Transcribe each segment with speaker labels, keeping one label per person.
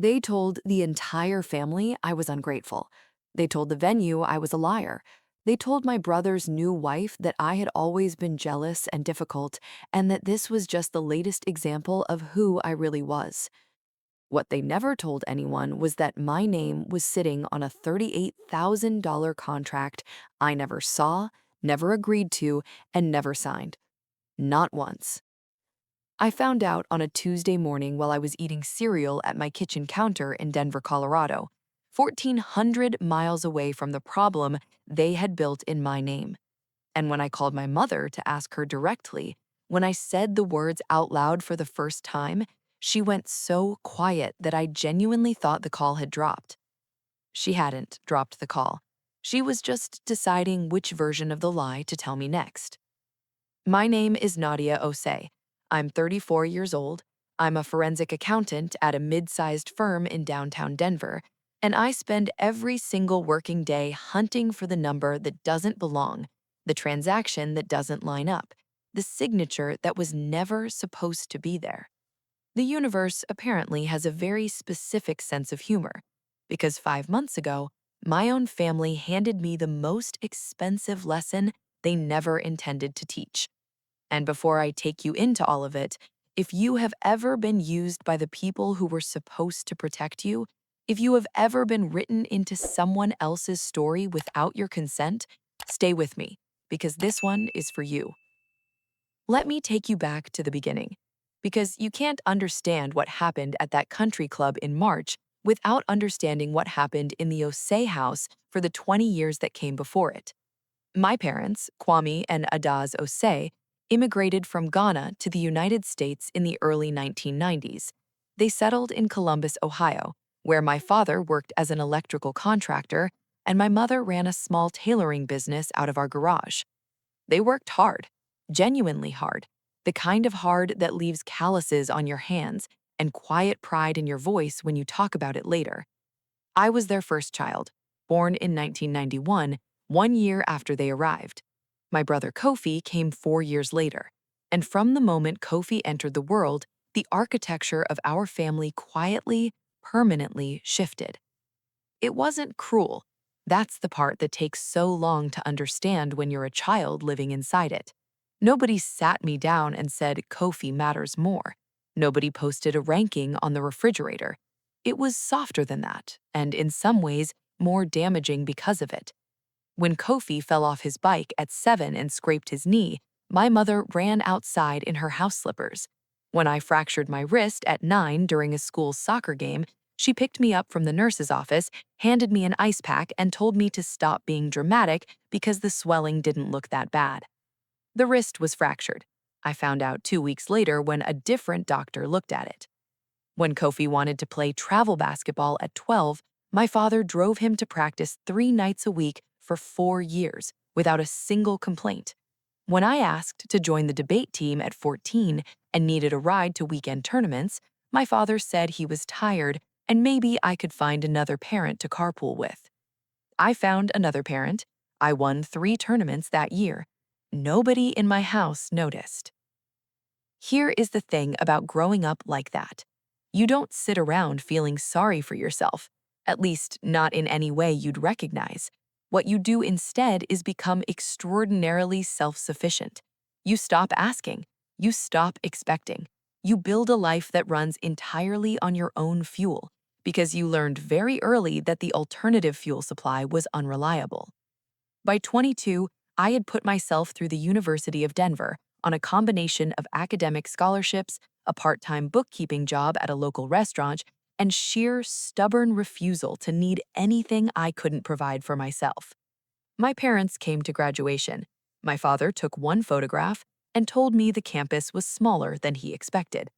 Speaker 1: They told the entire family I was ungrateful. They told the venue I was a liar. They told my brother's new wife that I had always been jealous and difficult, and that this was just the latest example of who I really was. What they never told anyone was that my name was sitting on a $38,000 contract I never saw, never agreed to, and never signed. Not once. I found out on a Tuesday morning while I was eating cereal at my kitchen counter in Denver, Colorado, 1,400 miles away from the problem they had built in my name. And when I called my mother to ask her directly, when I said the words out loud for the first time, she went so quiet that I genuinely thought the call had dropped. She hadn't dropped the call. She was just deciding which version of the lie to tell me next. My name is Nadia Osei. I'm 34 years old. I'm a forensic accountant at a mid-sized firm in downtown Denver, and I spend every single working day hunting for the number that doesn't belong, the transaction that doesn't line up, the signature that was never supposed to be there. The universe apparently has a very specific sense of humor, because 5 months ago, my own family handed me the most expensive lesson they never intended to teach. And before I take you into all of it, if you have ever been used by the people who were supposed to protect you, if you have ever been written into someone else's story without your consent, stay with me, because this one is for you. Let me take you back to the beginning, because you can't understand what happened at that country club in March without understanding what happened in the Osei house for the 20 years that came before it. My parents, Kwame and Adaz Osei, immigrated from Ghana to the United States in the early 1990s. They settled in Columbus, Ohio, where my father worked as an electrical contractor and my mother ran a small tailoring business out of our garage. They worked hard, genuinely hard, the kind of hard that leaves calluses on your hands and quiet pride in your voice when you talk about it later. I was their first child, born in 1991, 1 year after they arrived. My brother Kofi came 4 years later, and from the moment Kofi entered the world, the architecture of our family quietly, permanently shifted. It wasn't cruel. That's the part that takes so long to understand when you're a child living inside it. Nobody sat me down and said Kofi matters more. Nobody posted a ranking on the refrigerator. It was softer than that, and in some ways, more damaging because of it. When Kofi fell off his bike at 7 and scraped his knee, my mother ran outside in her house slippers. When I fractured my wrist at 9 during a school soccer game, she picked me up from the nurse's office, handed me an ice pack, and told me to stop being dramatic because the swelling didn't look that bad. The wrist was fractured. I found out 2 weeks later when a different doctor looked at it. When Kofi wanted to play travel basketball at 12, my father drove him to practice 3 nights a week for 4 years without a single complaint. When I asked to join the debate team at 14 and needed a ride to weekend tournaments, my father said he was tired and maybe I could find another parent to carpool with. I found another parent. I won 3 tournaments that year. Nobody in my house noticed. Here is the thing about growing up like that. You don't sit around feeling sorry for yourself, at least not in any way you'd recognize. What you do instead is become extraordinarily self-sufficient. You stop asking. You stop expecting. You build a life that runs entirely on your own fuel because you learned very early that the alternative fuel supply was unreliable. By 22, I had put myself through the University of Denver on a combination of academic scholarships, a part-time bookkeeping job at a local restaurant, and sheer stubborn refusal to need anything I couldn't provide for myself. My parents came to graduation. My father took one photograph and told me the campus was smaller than he expected.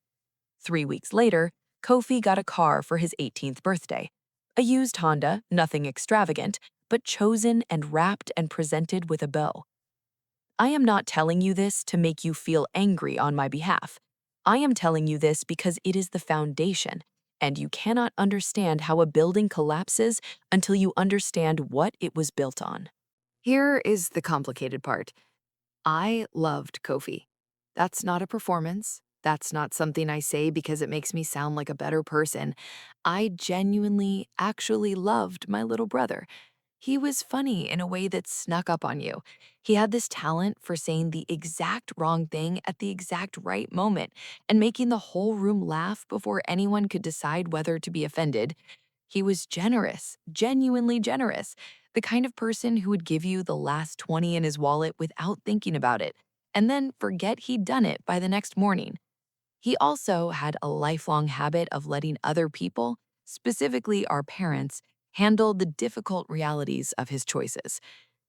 Speaker 1: 3 weeks later, Kofi got a car for his 18th birthday. A used Honda, nothing extravagant, but chosen and wrapped and presented with a bow. I am not telling you this to make you feel angry on my behalf. I am telling you this because it is the foundation, and you cannot understand how a building collapses until you understand what it was built on. Here is the complicated part. I loved Kofi. That's not a performance. That's not something I say because it makes me sound like a better person. I genuinely, actually loved my little brother. He was funny in a way that snuck up on you. He had this talent for saying the exact wrong thing at the exact right moment and making the whole room laugh before anyone could decide whether to be offended. He was generous, genuinely generous, the kind of person who would give you the last 20 in his wallet without thinking about it, and then forget he'd done it by the next morning. He also had a lifelong habit of letting other people, specifically our parents, handle the difficult realities of his choices.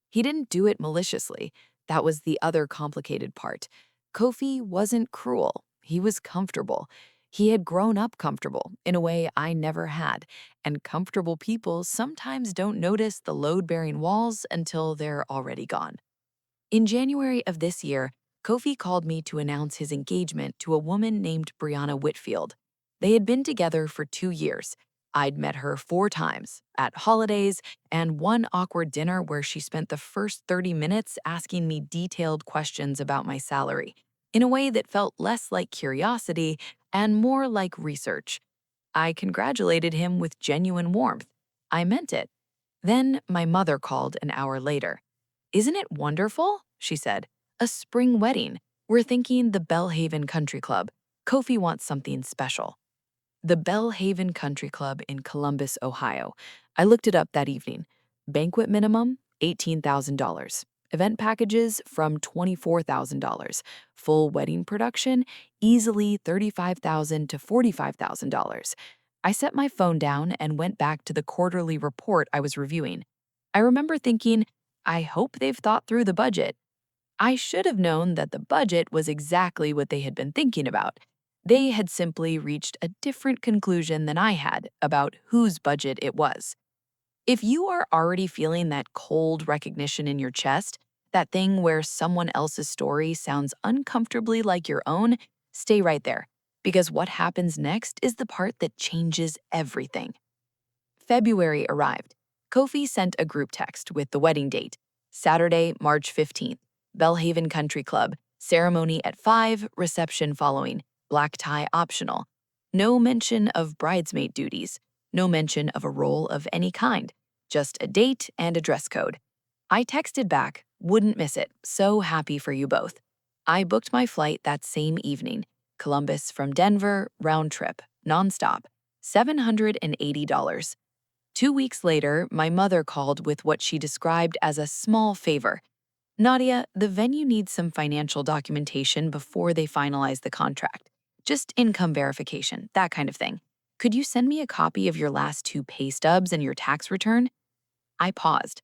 Speaker 1: He didn't do it maliciously. That was the other complicated part. Kofi wasn't cruel. He was comfortable. He had grown up comfortable in a way I never had, and comfortable people sometimes don't notice the load-bearing walls until they're already gone. In January of this year, Kofi called me to announce his engagement to a woman named Brianna Whitfield. They had been together for 2 years. I'd met her 4 times, at holidays, and one awkward dinner where she spent the first 30 minutes asking me detailed questions about my salary, in a way that felt less like curiosity and more like research. I congratulated him with genuine warmth. I meant it. Then my mother called an hour later. "Isn't it wonderful?" she said. "A spring wedding. We're thinking the Bellhaven Country Club. Kofi wants something special." The Bellhaven Country Club in Columbus, Ohio. I looked it up that evening. Banquet minimum, $18,000. Event packages from $24,000. Full wedding production, easily $35,000 to $45,000. I set my phone down and went back to the quarterly report I was reviewing. I remember thinking, I hope they've thought through the budget. I should have known that the budget was exactly what they had been thinking about. They had simply reached a different conclusion than I had about whose budget it was. If you are already feeling that cold recognition in your chest, that thing where someone else's story sounds uncomfortably like your own, stay right there, because what happens next is the part that changes everything. February arrived. Kofi sent a group text with the wedding date, Saturday, March 15th, Bellhaven Country Club, ceremony at 5, reception following, black tie optional. No mention of bridesmaid duties, no mention of a role of any kind, just a date and a dress code. I texted back, wouldn't miss it, so happy for you both. I booked my flight that same evening, Columbus from Denver, round trip, nonstop, $780. 2 weeks later, my mother called with what she described as a small favor. "Nadia, the venue needs some financial documentation before they finalize the contract. Just income verification, that kind of thing. Could you send me a copy of your last 2 pay stubs and your tax return?" I paused.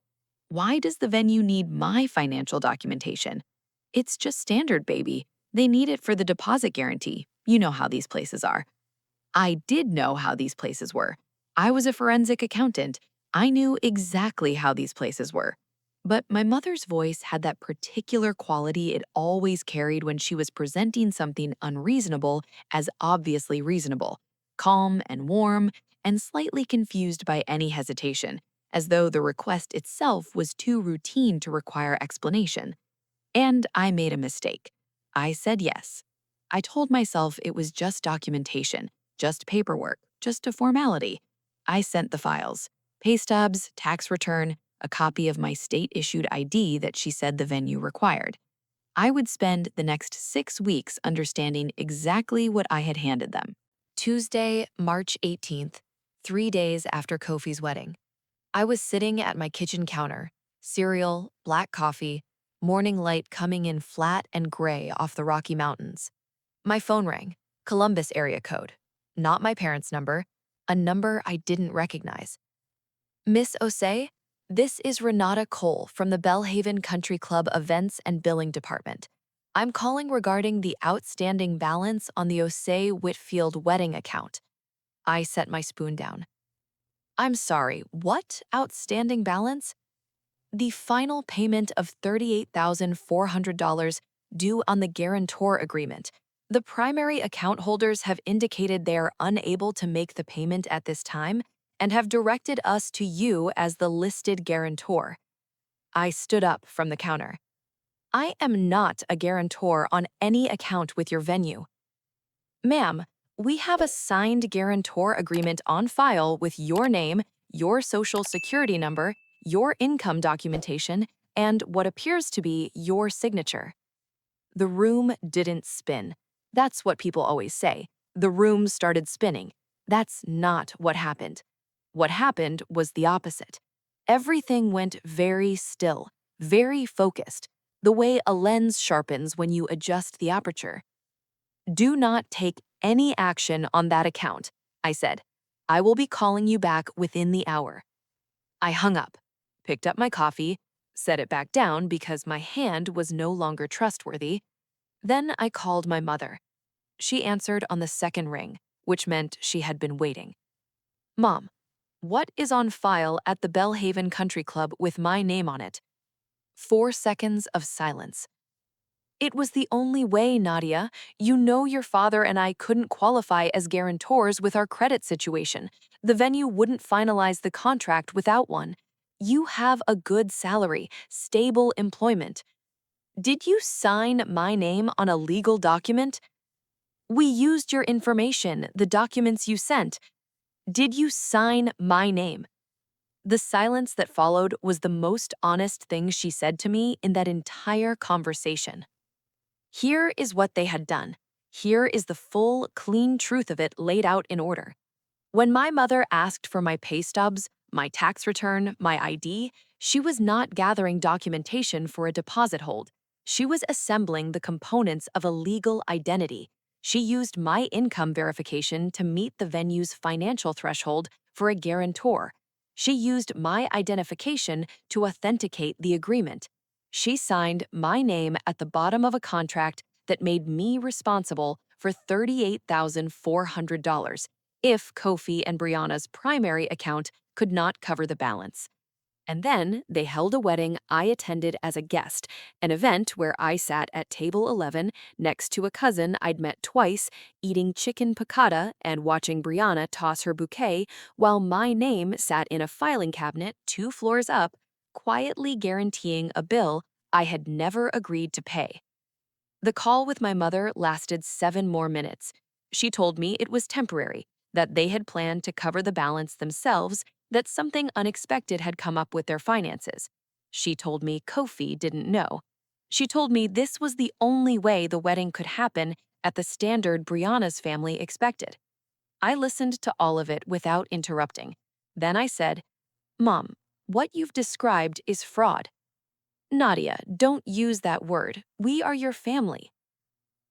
Speaker 1: Why does the venue need my financial documentation? It's just standard, baby. They need it for the deposit guarantee. You know how these places are. I did know how these places were. I was a forensic accountant. I knew exactly how these places were. But my mother's voice had that particular quality it always carried when she was presenting something unreasonable as obviously reasonable, calm and warm, and slightly confused by any hesitation, as though the request itself was too routine to require explanation. And I made a mistake. I said yes. I told myself it was just documentation, just paperwork, just a formality. I sent the files, pay stubs, tax return, a copy of my state-issued ID that she said the venue required. I would spend the next 6 weeks understanding exactly what I had handed them. Tuesday, March 18th, 3 days after Kofi's wedding. I was sitting at my kitchen counter, cereal, black coffee, morning light coming in flat and gray off the Rocky Mountains. My phone rang, Columbus area code. Not my parents' number, a number I didn't recognize. "Miss Osei, this is Renata Cole from the Bellhaven Country Club Events and Billing Department. I'm calling regarding the outstanding balance on the Osei Whitfield wedding account." I set my spoon down. "I'm sorry, what outstanding balance?" "The final payment of $38,400 due on the guarantor agreement. The primary account holders have indicated they are unable to make the payment at this time and have directed us to you as the listed guarantor." I stood up from the counter. "I am not a guarantor on any account with your venue." Ma'am, we have a signed guarantor agreement on file with your name, your social security number, your income documentation, and what appears to be your signature. The room didn't spin. That's what people always say. The room started spinning. That's not what happened. What happened was the opposite. Everything went very still, very focused, the way a lens sharpens when you adjust the aperture. Do not take any action on that account, I said. I will be calling you back within the hour. I hung up, picked up my coffee, set it back down because my hand was no longer trustworthy. Then I called my mother. She answered on the second ring, which meant she had been waiting. Mom, what is on file at the Bellhaven Country Club with my name on it? 4 seconds of silence. It was the only way, Nadia. You know your father and I couldn't qualify as guarantors with our credit situation. The venue wouldn't finalize the contract without one. You have a good salary, stable employment. Did you sign my name on a legal document? We used your information, the documents you sent. Did you sign my name? The silence that followed was the most honest thing she said to me in that entire conversation. Here is what they had done. Here is the full, clean truth of it laid out in order. When my mother asked for my pay stubs, my tax return, my ID, she was not gathering documentation for a deposit hold. She was assembling the components of a legal identity. She used my income verification to meet the venue's financial threshold for a guarantor. She used my identification to authenticate the agreement. She signed my name at the bottom of a contract that made me responsible for $38,400 if Kofi and Brianna's primary account could not cover the balance. And then they held a wedding I attended as a guest, an event where I sat at table 11 next to a cousin I'd met twice, eating chicken piccata and watching Brianna toss her bouquet, while my name sat in a filing cabinet 2 floors up, quietly guaranteeing a bill I had never agreed to pay. The call with my mother lasted 7 more minutes. She told me it was temporary, that they had planned to cover the balance themselves, that something unexpected had come up with their finances. She told me Kofi didn't know. She told me this was the only way the wedding could happen at the standard Brianna's family expected. I listened to all of it without interrupting. Then I said, Mom, what you've described is fraud. Nadia, don't use that word. We are your family.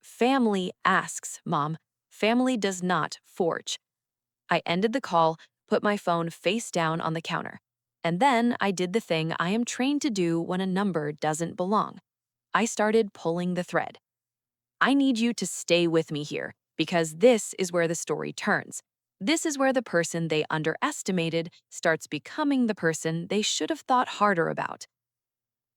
Speaker 1: Family asks, Mom. Family does not forge. I ended the call, put my phone face down on the counter. And then I did the thing I am trained to do when a number doesn't belong. I started pulling the thread. I need you to stay with me here, because this is where the story turns. This is where the person they underestimated starts becoming the person they should have thought harder about.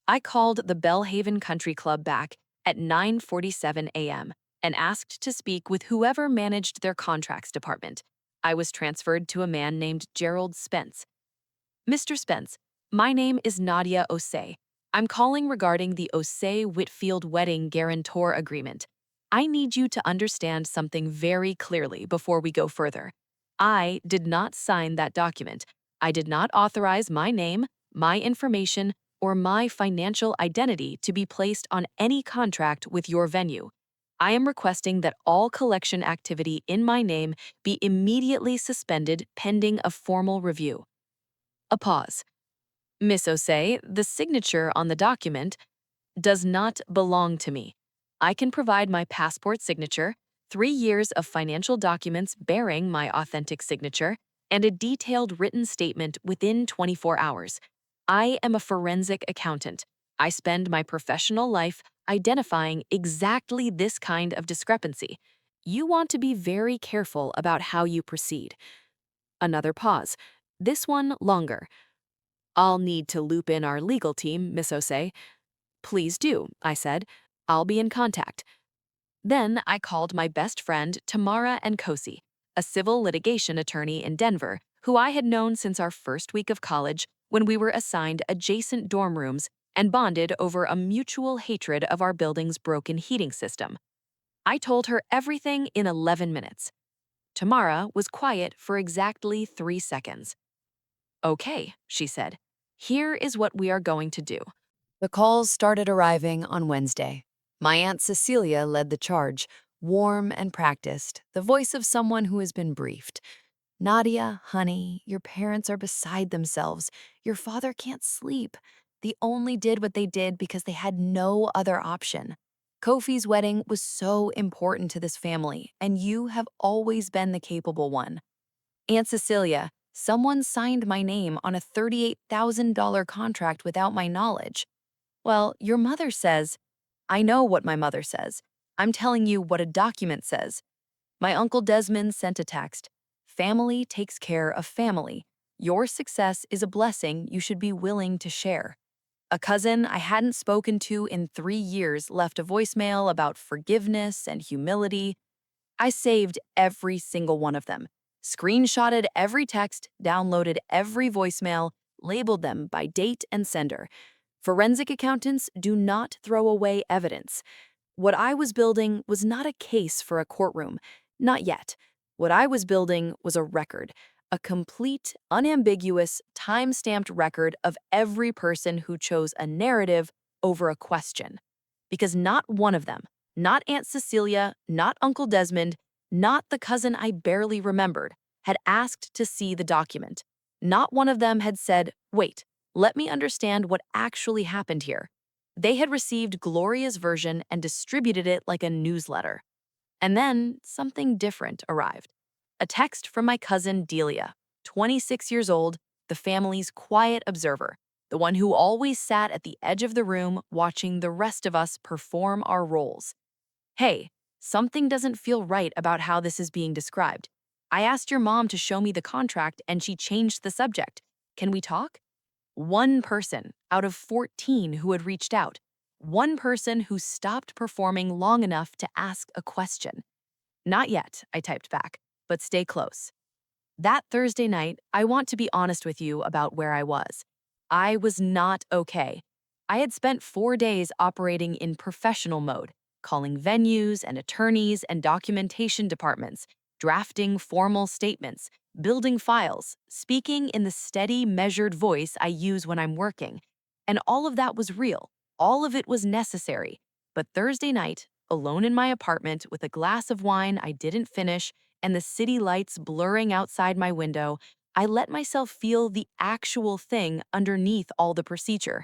Speaker 1: I called the Bellhaven Country Club back at 9:47 a.m. and asked to speak with whoever managed their contracts department. I was transferred to a man named Gerald Spence. Mr. Spence, my name is Nadia Osei. I'm calling regarding the Osei-Whitfield wedding guarantor agreement. I need you to understand something very clearly before we go further. I did not sign that document. I did not authorize my name, my information, or my financial identity to be placed on any contract with your venue. I am requesting that all collection activity in my name be immediately suspended pending a formal review. A pause. Miss Osei, the signature on the document does not belong to me. I can provide my passport signature, 3 years of financial documents bearing my authentic signature, and a detailed written statement within 24 hours. I am a forensic accountant. I spend my professional life identifying exactly this kind of discrepancy. You want to be very careful about how you proceed. Another pause. This one longer. I'll need to loop in our legal team, Miss Osei. Please do, I said. I'll be in contact. Then I called my best friend, Tamara Nkosi, a civil litigation attorney in Denver, who I had known since our first week of college when we were assigned adjacent dorm rooms and bonded over a mutual hatred of our building's broken heating system. I told her everything in 11 minutes. Tamara was quiet for exactly 3 seconds. Okay, she said. Here is what we are going to do. The calls started arriving on Wednesday. My Aunt Cecilia led the charge, warm and practiced, the voice of someone who has been briefed. Nadia, honey, your parents are beside themselves. Your father can't sleep. They only did what they did because they had no other option. Kofi's wedding was so important to this family, and you have always been the capable one. Aunt Cecilia, someone signed my name on a $38,000 contract without my knowledge. Well, your mother says, I know what my mother says. I'm telling you what a document says. My Uncle Desmond sent a text. Family takes care of family. Your success is a blessing you should be willing to share. A cousin I hadn't spoken to in 3 years left a voicemail about forgiveness and humility. I saved every single one of them, screenshotted every text, downloaded every voicemail, labeled them by date and sender. Forensic accountants do not throw away evidence. What I was building was not a case for a courtroom, not yet. What I was building was a record, a complete, unambiguous, time-stamped record of every person who chose a narrative over a question. Because not one of them, not Aunt Cecilia, not Uncle Desmond, not the cousin I barely remembered, had asked to see the document. Not one of them had said, wait, let me understand what actually happened here. They had received Gloria's version and distributed it like a newsletter. And then something different arrived. A text from my cousin Delia, 26 years old, the family's quiet observer, the one who always sat at the edge of the room watching the rest of us perform our roles. Hey, something doesn't feel right about how this is being described. I asked your mom to show me the contract and she changed the subject. Can we talk? One person out of 14 who had reached out. One person who stopped performing long enough to ask a question. Not yet, I typed back, but stay close. That Thursday night, I want to be honest with you about where I was. I was not okay. I had spent 4 days operating in professional mode, calling venues and attorneys and documentation departments, drafting formal statements, building files, speaking in the steady, measured voice I use when I'm working. And all of that was real. All of it was necessary. But Thursday night, alone in my apartment with a glass of wine I didn't finish, and the city lights blurring outside my window, I let myself feel the actual thing underneath all the procedure.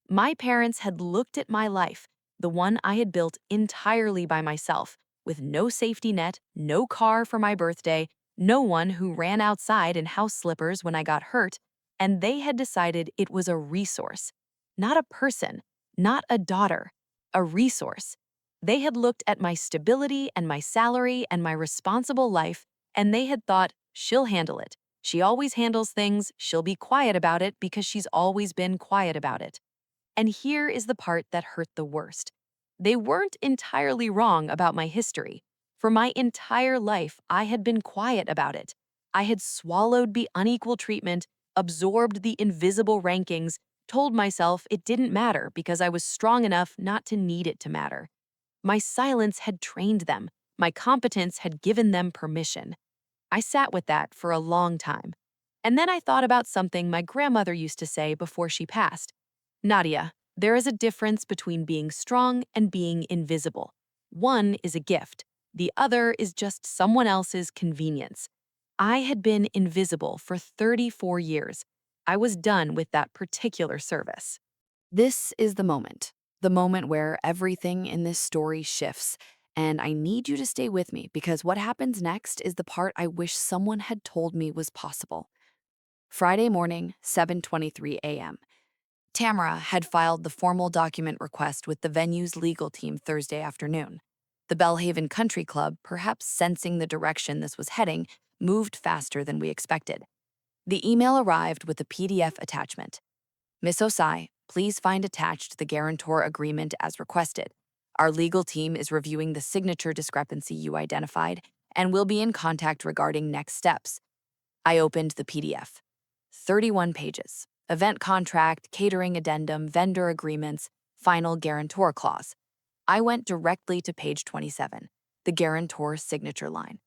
Speaker 1: My parents had looked at my life, the one I had built entirely by myself, with no safety net, no car for my birthday, no one who ran outside in house slippers when I got hurt, and they had decided it was a resource. Not a person, not a daughter, a resource. They had looked at my stability and my salary and my responsible life, and they had thought, she'll handle it. She always handles things, she'll be quiet about it because she's always been quiet about it. And here is the part that hurt the worst. They weren't entirely wrong about my history. For my entire life, I had been quiet about it. I had swallowed the unequal treatment, absorbed the invisible rankings, told myself it didn't matter because I was strong enough not to need it to matter. My silence had trained them. My competence had given them permission. I sat with that for a long time. And then I thought about something my grandmother used to say before she passed. Nadia, there is a difference between being strong and being invisible. One is a gift. The other is just someone else's convenience. I had been invisible for 34 years. I was done with that particular service. This is the moment where everything in this story shifts. And I need you to stay with me because what happens next is the part I wish someone had told me was possible. Friday morning, 7:23 a.m. Tamara had filed the formal document request with the venue's legal team Thursday afternoon. The Bellhaven Country Club, perhaps sensing the direction this was heading, moved faster than we expected. The email arrived with a PDF attachment. Miss Osai, please find attached the guarantor agreement as requested. Our legal team is reviewing the signature discrepancy you identified and will be in contact regarding next steps. I opened the PDF. 31 pages. Event contract, catering addendum, vendor agreements, final guarantor clause. I went directly to page 27. the guarantor's signature line.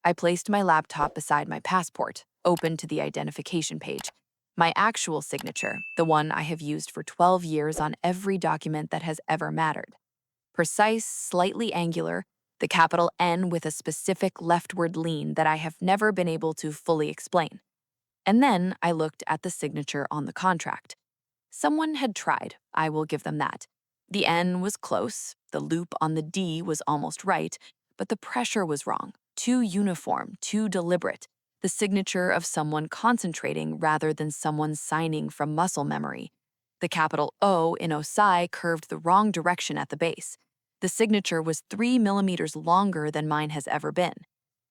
Speaker 1: I placed my laptop beside my passport, open to the identification page. My actual signature, the one I have used for 12 years on every document that has ever mattered. Precise, slightly angular, the capital N with a specific leftward lean that I have never been able to fully explain. And then I looked at the signature on the contract. Someone had tried, I will give them that. The N was close, the loop on the D was almost right, but the pressure was wrong, too uniform, too deliberate, the signature of someone concentrating rather than someone signing from muscle memory. The capital O in Osai curved the wrong direction at the base. The signature was 3 millimeters longer than mine has ever been.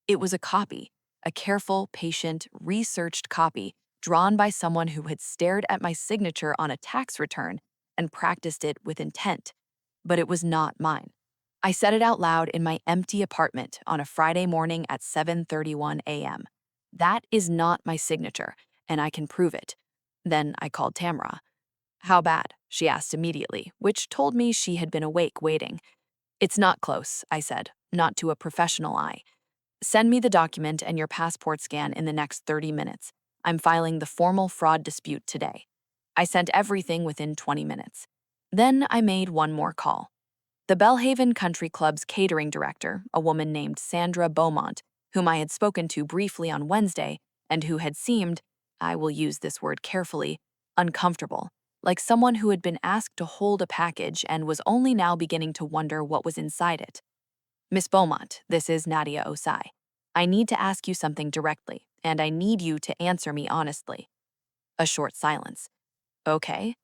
Speaker 1: It was a copy, a careful, patient, researched copy drawn by someone who had stared at my signature on a tax return and practiced it with intent. But it was not mine. I said it out loud in my empty apartment on a Friday morning at 7:31 a.m. That is not my signature, and I can prove it. Then I called Tamara. How bad? She asked immediately, which told me she had been awake waiting. It's not close, I said, not to a professional eye. Send me the document and your passport scan in the next 30 minutes. I'm filing the formal fraud dispute today. I sent everything within 20 minutes. Then I made one more call. The Belhaven Country Club's catering director, a woman named Sandra Beaumont, whom I had spoken to briefly on Wednesday, and who had seemed, I will use this word carefully, uncomfortable, like someone who had been asked to hold a package and was only now beginning to wonder what was inside it. Miss Beaumont, this is Nadia Osai. I need to ask you something directly, and I need you to answer me honestly. A short silence. Okay.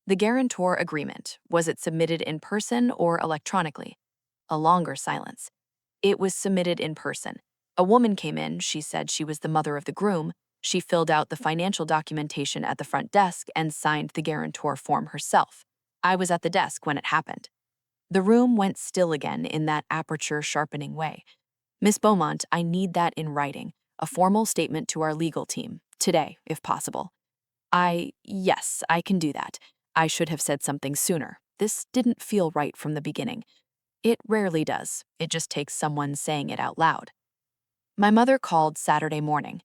Speaker 1: The guarantor agreement, was it submitted in person or electronically? A longer silence. It was submitted in person. A woman came in, she said she was the mother of the groom. She filled out the financial documentation at the front desk and signed the guarantor form herself. I was at the desk when it happened. The room went still again in that aperture-sharpening way. Miss Beaumont, I need that in writing, a formal statement to our legal team, today, if possible. Yes, I can do that. I should have said something sooner. This didn't feel right from the beginning. It rarely does. It just takes someone saying it out loud. My mother called Saturday morning.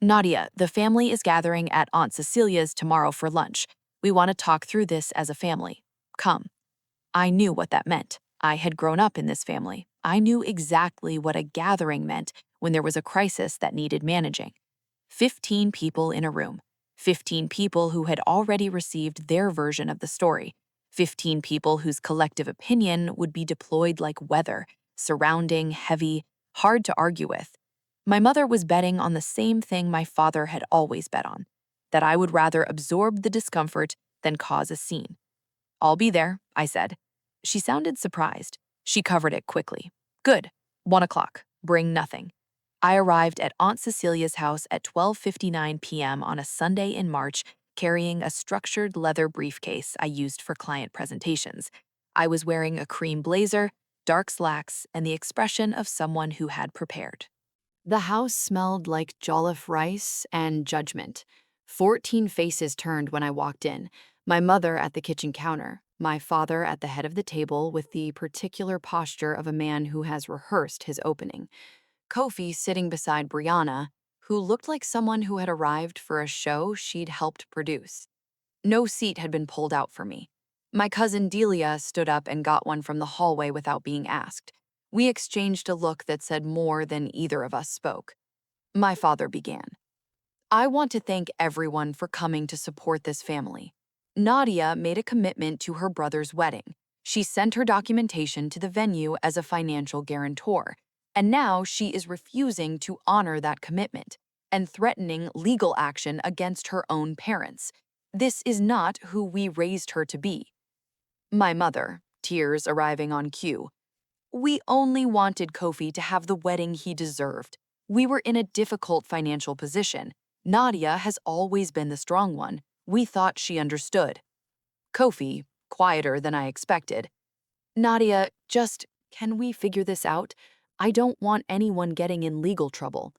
Speaker 1: Nadia, the family is gathering at Aunt Cecilia's tomorrow for lunch. We want to talk through this as a family. Come. I knew what that meant. I had grown up in this family. I knew exactly what a gathering meant when there was a crisis that needed managing. 15 people in a room. 15 people who had already received their version of the story. 15 people whose collective opinion would be deployed like weather, surrounding, heavy, hard to argue with. My mother was betting on the same thing my father had always bet on, that I would rather absorb the discomfort than cause a scene. I'll be there, I said. She sounded surprised. She covered it quickly. Good. 1 o'clock. Bring nothing. I arrived at Aunt Cecilia's house at 12:59 p.m. on a Sunday in March, carrying a structured leather briefcase I used for client presentations. I was wearing a cream blazer, dark slacks, and the expression of someone who had prepared. The house smelled like jollof rice and judgment. 14 faces turned when I walked in. My mother at the kitchen counter, my father at the head of the table with the particular posture of a man who has rehearsed his opening. Kofi sitting beside Brianna, who looked like someone who had arrived for a show she'd helped produce. No seat had been pulled out for me. My cousin Delia stood up and got one from the hallway without being asked. We exchanged a look that said more than either of us spoke. My father began. I want to thank everyone for coming to support this family. Nadia made a commitment to her brother's wedding. She sent her documentation to the venue as a financial guarantor, and now she is refusing to honor that commitment and threatening legal action against her own parents. This is not who we raised her to be. My mother, tears arriving on cue. We only wanted Kofi to have the wedding he deserved. We were in a difficult financial position. Nadia has always been the strong one. We thought she understood. Kofi, quieter than I expected. Nadia, can we figure this out? I don't want anyone getting in legal trouble.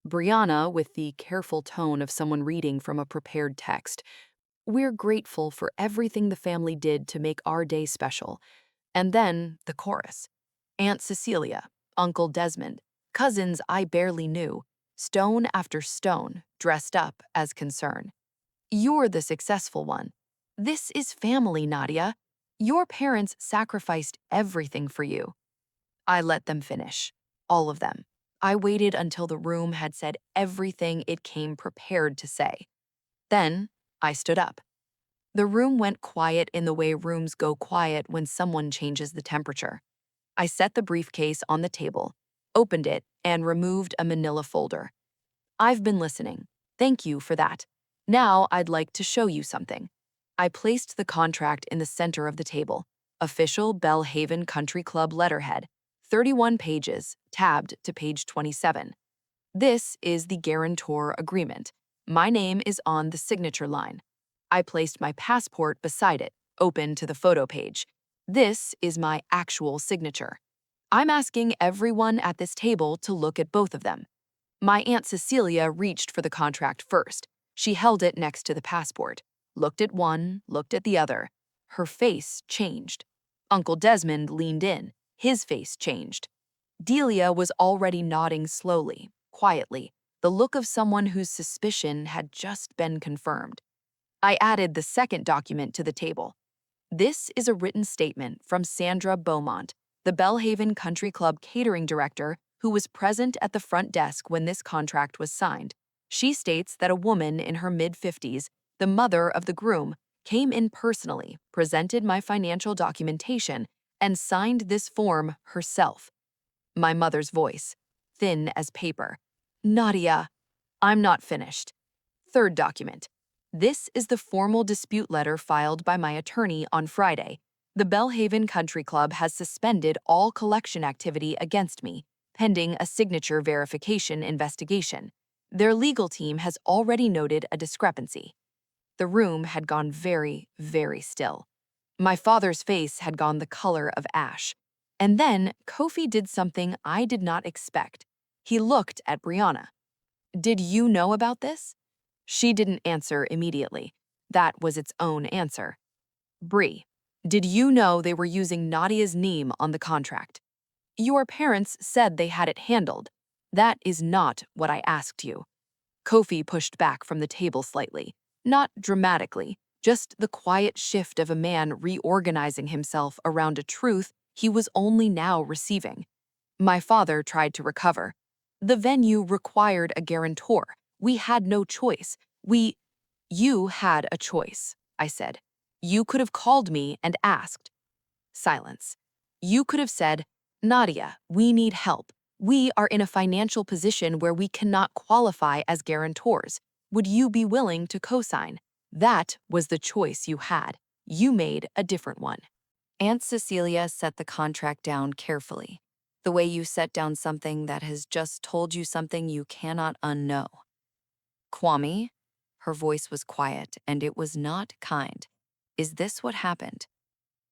Speaker 1: Brianna, with the careful tone of someone reading from a prepared text. We're grateful for everything the family did to make our day special. And then the chorus. Aunt Cecilia, Uncle Desmond, cousins I barely knew, stone after stone, dressed up as concern. You're the successful one. This is family, Nadia. Your parents sacrificed everything for you. I let them finish. All of them. I waited until the room had said everything it came prepared to say. Then, I stood up. The room went quiet in the way rooms go quiet when someone changes the temperature. I set the briefcase on the table, opened it, and removed a manila folder. I've been listening. Thank you for that. Now I'd like to show you something. I placed the contract in the center of the table. Official Bellhaven Country Club letterhead. 31 pages, tabbed to page 27. This is the guarantor agreement. My name is on the signature line. I placed my passport beside it, open to the photo page. This is my actual signature. I'm asking everyone at this table to look at both of them. My Aunt Cecilia reached for the contract first. She held it next to the passport, looked at one, looked at the other. Her face changed. Uncle Desmond leaned in. His face changed. Delia was already nodding slowly, quietly, the look of someone whose suspicion had just been confirmed. I added the second document to the table. This is a written statement from Sandra Beaumont, the Bellhaven Country Club catering director who was present at the front desk when this contract was signed. She states that a woman in her mid-50s, the mother of the groom, came in personally, presented my financial documentation, and signed this form herself. My mother's voice, thin as paper. Nadia, I'm not finished. Third document. This is the formal dispute letter filed by my attorney on Friday. The Bellhaven Country Club has suspended all collection activity against me, pending a signature verification investigation. Their legal team has already noted a discrepancy. The room had gone very, very still. My father's face had gone the color of ash. And then Kofi did something I did not expect. He looked at Brianna. Did you know about this? She didn't answer immediately. That was its own answer. Bree, did you know they were using Nadia's name on the contract? Your parents said they had it handled. That is not what I asked you. Kofi pushed back from the table slightly, not dramatically, just the quiet shift of a man reorganizing himself around a truth he was only now receiving. My father tried to recover. The venue required a guarantor. We had no choice. You had a choice, I said. You could have called me and asked. Silence. You could have said, Nadia, we need help. We are in a financial position where we cannot qualify as guarantors. Would you be willing to co-sign? That was the choice you had. You made a different one. Aunt Cecilia set the contract down carefully, the way you set down something that has just told you something you cannot unknow. Kwame, her voice was quiet, and it was not kind. Is this what happened?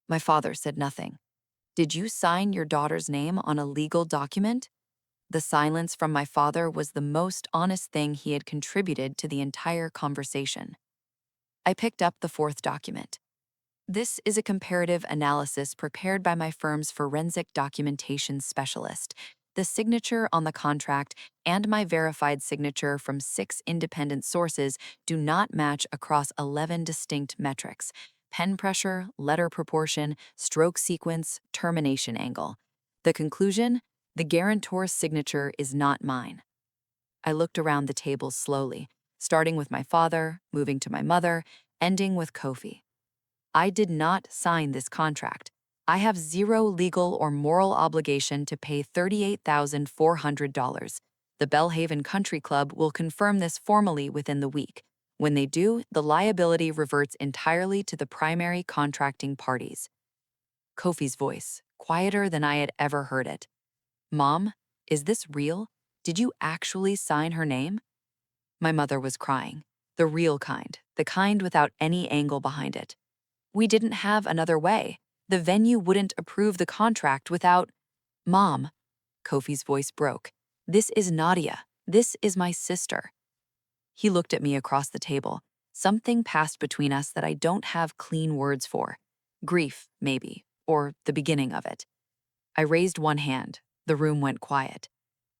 Speaker 1: My father said nothing. Did you sign your daughter's name on a legal document? The silence from my father was the most honest thing he had contributed to the entire conversation. I picked up the fourth document. This is a comparative analysis prepared by my firm's forensic documentation specialist. The signature on the contract and my verified signature from 6 independent sources do not match across 11 distinct metrics: pen pressure, letter proportion, stroke sequence, termination angle. The conclusion? The guarantor's signature is not mine. I looked around the table slowly, starting with my father, moving to my mother, ending with Kofi. I did not sign this contract. I have zero legal or moral obligation to pay $38,400. The Bellhaven Country Club will confirm this formally within the week. When they do, the liability reverts entirely to the primary contracting parties. Kofi's voice, quieter than I had ever heard it. Mom, is this real? Did you actually sign her name? My mother was crying. The real kind, the kind without any angle behind it. We didn't have another way. The venue wouldn't approve the contract without… Mom, Kofi's voice broke. This is Nadia. This is my sister. He looked at me across the table. Something passed between us that I don't have clean words for. Grief, maybe, or the beginning of it. I raised one hand. The room went quiet.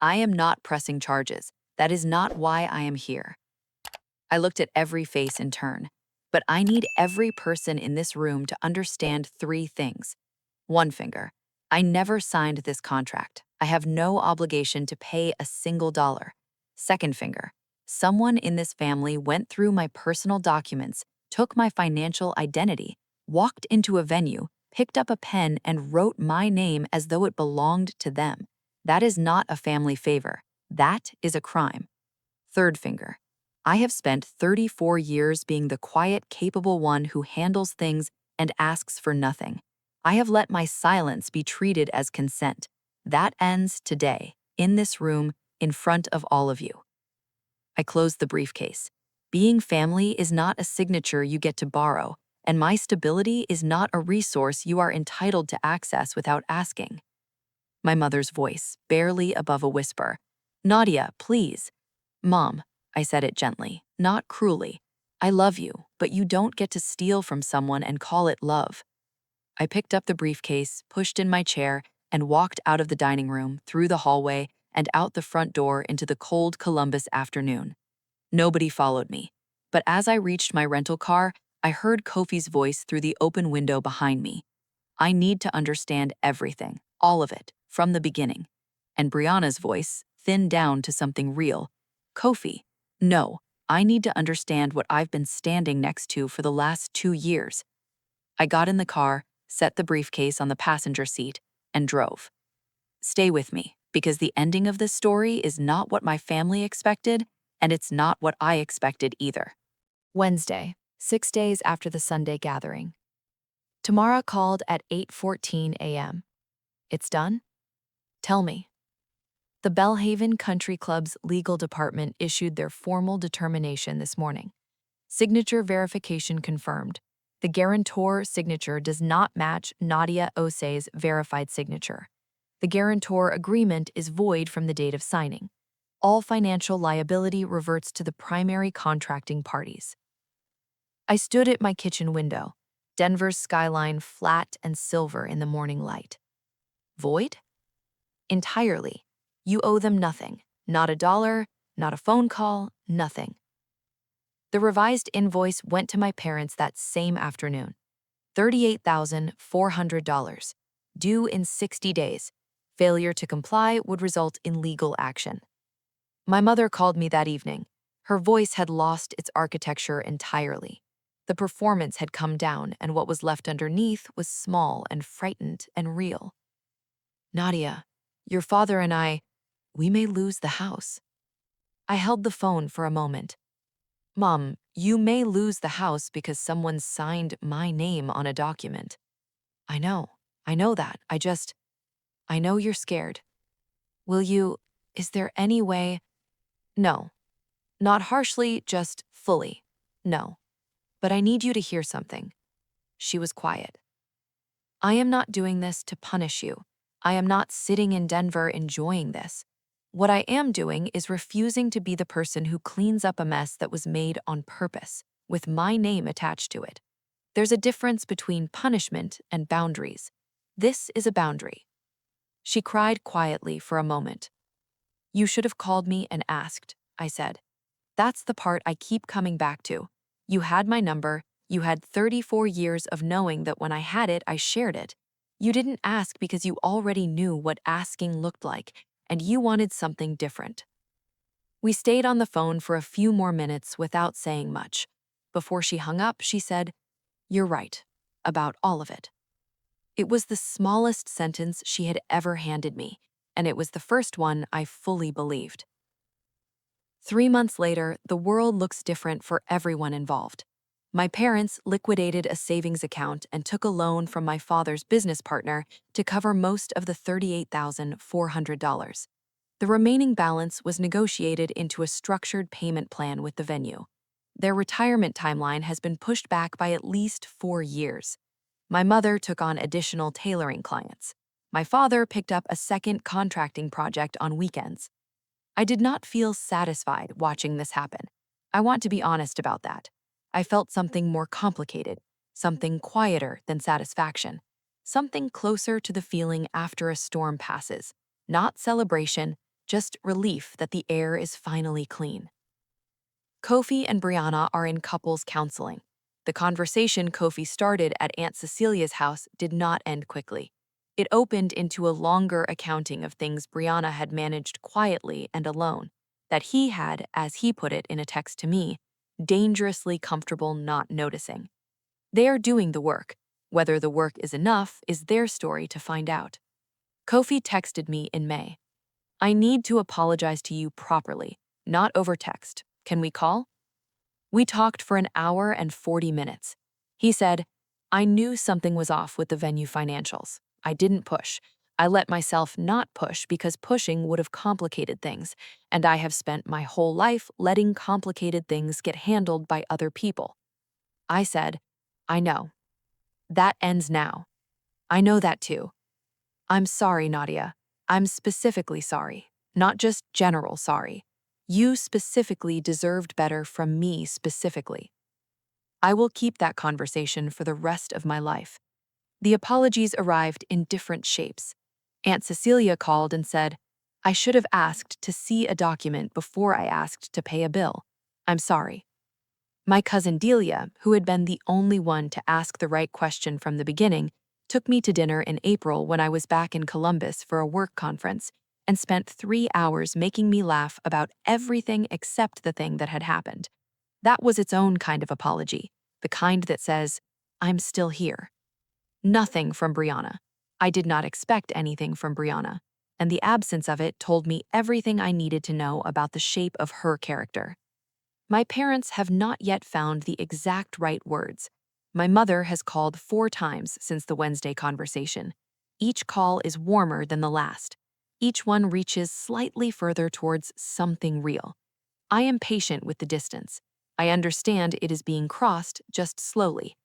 Speaker 1: I am not pressing charges. That is not why I am here. I looked at every face in turn, but I need every person in this room to understand three things. One finger. I never signed this contract. I have no obligation to pay a single dollar. Second finger. Someone in this family went through my personal documents, took my financial identity, walked into a venue, picked up a pen, and wrote my name as though it belonged to them. That is not a family favor. That is a crime. Third finger. I have spent 34 years being the quiet, capable one who handles things and asks for nothing. I have let my silence be treated as consent. That ends today, in this room, in front of all of you. I closed the briefcase. Being family is not a signature you get to borrow, and my stability is not a resource you are entitled to access without asking. My mother's voice, barely above a whisper. Nadia, please. Mom, I said it gently, not cruelly. I love you, but you don't get to steal from someone and call it love. I picked up the briefcase, pushed in my chair, and walked out of the dining room, through the hallway, and out the front door into the cold Columbus afternoon. Nobody followed me, but as I reached my rental car, I heard Kofi's voice through the open window behind me. I need to understand everything, all of it, from the beginning. And Brianna's voice, thinned down to something real. Kofi, no, I need to understand what I've been standing next to for the last 2 years. I got in the car, set the briefcase on the passenger seat, and drove. Stay with me, because the ending of this story is not what my family expected, and it's not what I expected either. Wednesday, 6 days after the Sunday gathering. Tamara called at 8:14 a.m. It's done? Tell me. The Bellhaven Country Club's legal department issued their formal determination this morning. Signature verification confirmed. The guarantor signature does not match Nadia Osei's verified signature. The guarantor agreement is void from the date of signing. All financial liability reverts to the primary contracting parties. I stood at my kitchen window, Denver's skyline flat and silver in the morning light. Void? Entirely. You owe them nothing. Not a dollar, not a phone call, nothing. The revised invoice went to my parents that same afternoon. $38,400. Due in 60 days. Failure to comply would result in legal action. My mother called me that evening. Her voice had lost its architecture entirely. The performance had come down, and what was left underneath was small and frightened and real. Nadia, your father and we may lose the house. I held the phone for a moment. Mom, you may lose the house because someone signed my name on a document. I know that. I know you're scared. Is there any way? No. Not harshly, just fully. No. But I need you to hear something. She was quiet. I am not doing this to punish you. I am not sitting in Denver enjoying this. What I am doing is refusing to be the person who cleans up a mess that was made on purpose, with my name attached to it. There's a difference between punishment and boundaries. This is a boundary. She cried quietly for a moment. You should have called me and asked, I said. That's the part I keep coming back to. You had my number. You had 34 years of knowing that when I had it, I shared it. You didn't ask because you already knew what asking looked like, and you wanted something different. We stayed on the phone for a few more minutes without saying much. Before she hung up, she said, You're right, about all of it. It was the smallest sentence she had ever handed me, and it was the first one I fully believed. 3 months later, the world looks different for everyone involved. My parents liquidated a savings account and took a loan from my father's business partner to cover most of the $38,400. The remaining balance was negotiated into a structured payment plan with the venue. Their retirement timeline has been pushed back by at least 4 years. My mother took on additional tailoring clients. My father picked up a second contracting project on weekends. I did not feel satisfied watching this happen. I want to be honest about that. I felt something more complicated, something quieter than satisfaction, something closer to the feeling after a storm passes, Not celebration, just relief that the air is finally clean. Kofi and Brianna are in couples counseling. The conversation Kofi started at Aunt Cecilia's house did not end quickly. It opened into a longer accounting of things Brianna had managed quietly and alone, that he had, as he put it in a text to me, dangerously comfortable not noticing. They are doing the work. Whether the work is enough is their story to find out. Kofi texted me in May. I need to apologize to you properly, not over text. Can we call? We talked for an hour and 40 minutes. He said, I knew something was off with the venue financials. I didn't push. I let myself not push because pushing would have complicated things, and I have spent my whole life letting complicated things get handled by other people. I said, I know. That ends now. I know that too. I'm sorry, Nadia. I'm specifically sorry, not just general sorry. You specifically deserved better from me specifically. I will keep that conversation for the rest of my life. The apologies arrived in different shapes. Aunt Cecilia called and said, I should have asked to see a document before I asked to pay a bill. I'm sorry. My cousin Delia, who had been the only one to ask the right question from the beginning, took me to dinner in April when I was back in Columbus for a work conference and spent 3 hours making me laugh about everything except the thing that had happened. That was its own kind of apology, the kind that says, I'm still here. Nothing from Brianna. I did not expect anything from Brianna, and the absence of it told me everything I needed to know about the shape of her character. My parents have not yet found the exact right words. My mother has called 4 times since the Wednesday conversation. Each call is warmer than the last. Each one reaches slightly further towards something real. I am patient with the distance. I understand it is being crossed just slowly.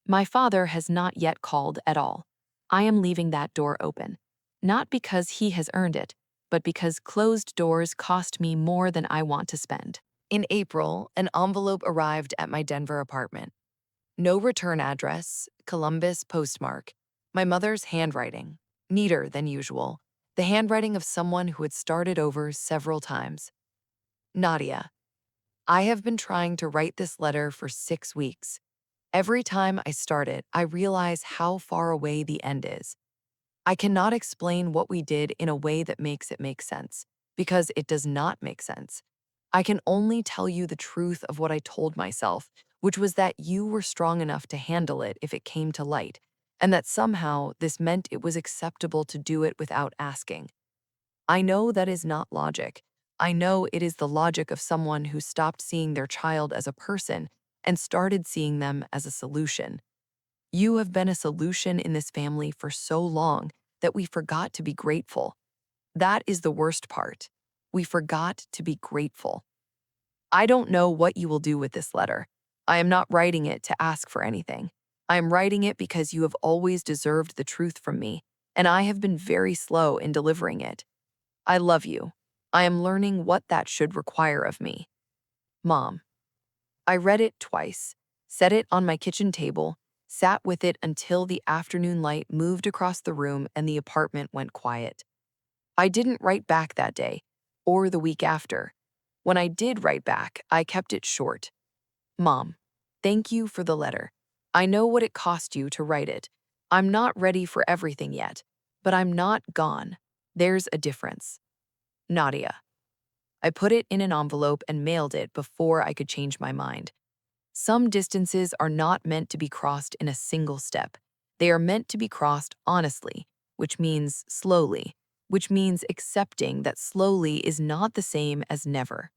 Speaker 1: My father has not yet called at all. I am leaving that door open. Not because he has earned it, but because closed doors cost me more than I want to spend. In April, an envelope arrived at my Denver apartment. No return address, Columbus postmark. My mother's handwriting, neater than usual, the handwriting of someone who had started over several times. Nadia, I have been trying to write this letter for 6 weeks. Every time I start it, I realize how far away the end is. I cannot explain what we did in a way that makes it make sense, because it does not make sense. I can only tell you the truth of what I told myself, which was that you were strong enough to handle it if it came to light, and that somehow this meant it was acceptable to do it without asking. I know that is not logic. I know it is the logic of someone who stopped seeing their child as a person and started seeing them as a solution. You have been a solution in this family for so long that we forgot to be grateful. That is the worst part. We forgot to be grateful. I don't know what you will do with this letter. I am not writing it to ask for anything. I am writing it because you have always deserved the truth from me, and I have been very slow in delivering it. I love you. I am learning what that should require of me. Mom. I read it twice, set it on my kitchen table, sat with it until the afternoon light moved across the room and the apartment went quiet. I didn't write back that day, or the week after. When I did write back, I kept it short. Mom, thank you for the letter. I know what it cost you to write it. I'm not ready for everything yet, but I'm not gone. There's a difference. Nadia. I put it in an envelope and mailed it before I could change my mind. Some distances are not meant to be crossed in a single step. They are meant to be crossed honestly, which means slowly, which means accepting that slowly is not the same as never.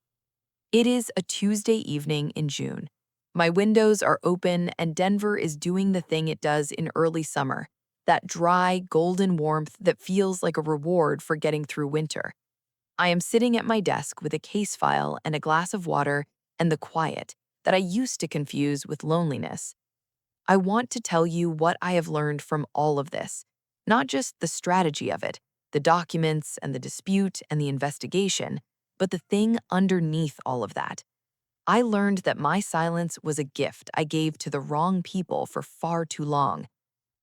Speaker 1: It is a Tuesday evening in June. My windows are open and Denver is doing the thing it does in early summer, that dry, golden warmth that feels like a reward for getting through winter. I am sitting at my desk with a case file and a glass of water and the quiet that I used to confuse with loneliness. I want to tell you what I have learned from all of this, not just the strategy of it, the documents and the dispute and the investigation, but the thing underneath all of that. I learned that my silence was a gift I gave to the wrong people for far too long.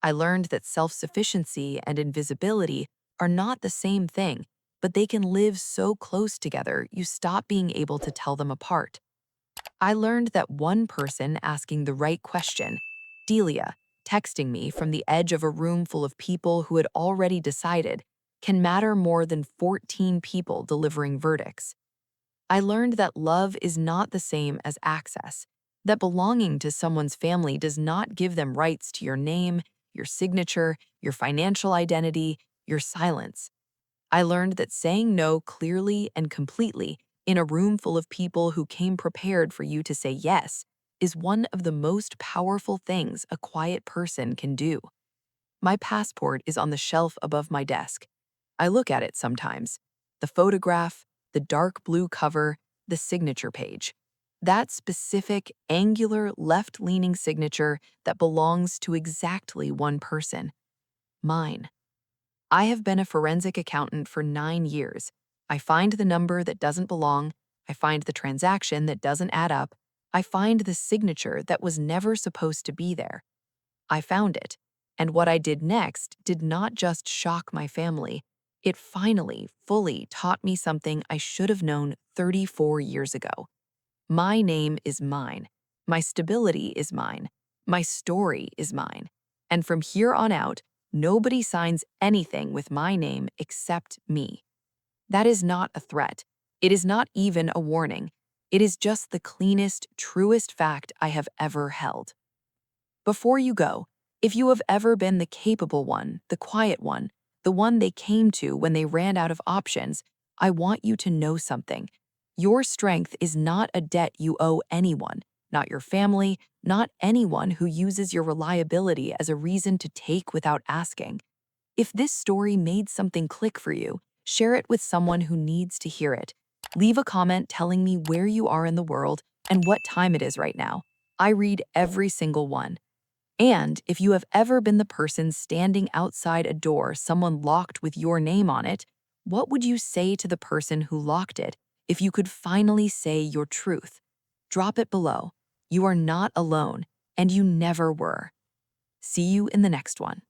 Speaker 1: I learned that self-sufficiency and invisibility are not the same thing, but they can live so close together you stop being able to tell them apart. I learned that one person asking the right question, Delia, texting me from the edge of a room full of people who had already decided, can matter more than 14 people delivering verdicts. I learned that love is not the same as access, that belonging to someone's family does not give them rights to your name, your signature, your financial identity, your silence. I learned that saying no clearly and completely in a room full of people who came prepared for you to say yes is one of the most powerful things a quiet person can do. My passport is on the shelf above my desk. I look at it sometimes. The photograph, the dark blue cover, the signature page. That specific, angular, left-leaning signature that belongs to exactly one person. Mine. I have been a forensic accountant for 9 years. I find the number that doesn't belong. I find the transaction that doesn't add up. I find the signature that was never supposed to be there. I found it. And what I did next did not just shock my family. It finally, fully taught me something I should have known 34 years ago. My name is mine. My stability is mine. My story is mine. And from here on out, nobody signs anything with my name except me. That is not a threat. It is not even a warning. It is just the cleanest, truest fact I have ever held. Before you go, if you have ever been the capable one, the quiet one, the one they came to when they ran out of options, I want you to know something. Your strength is not a debt you owe anyone, not your family, not anyone who uses your reliability as a reason to take without asking. If this story made something click for you, share it with someone who needs to hear it. Leave a comment telling me where you are in the world and what time it is right now. I read every single one. And if you have ever been the person standing outside a door someone locked with your name on it, what would you say to the person who locked it if you could finally say your truth? Drop it below. You are not alone, and you never were. See you in the next one.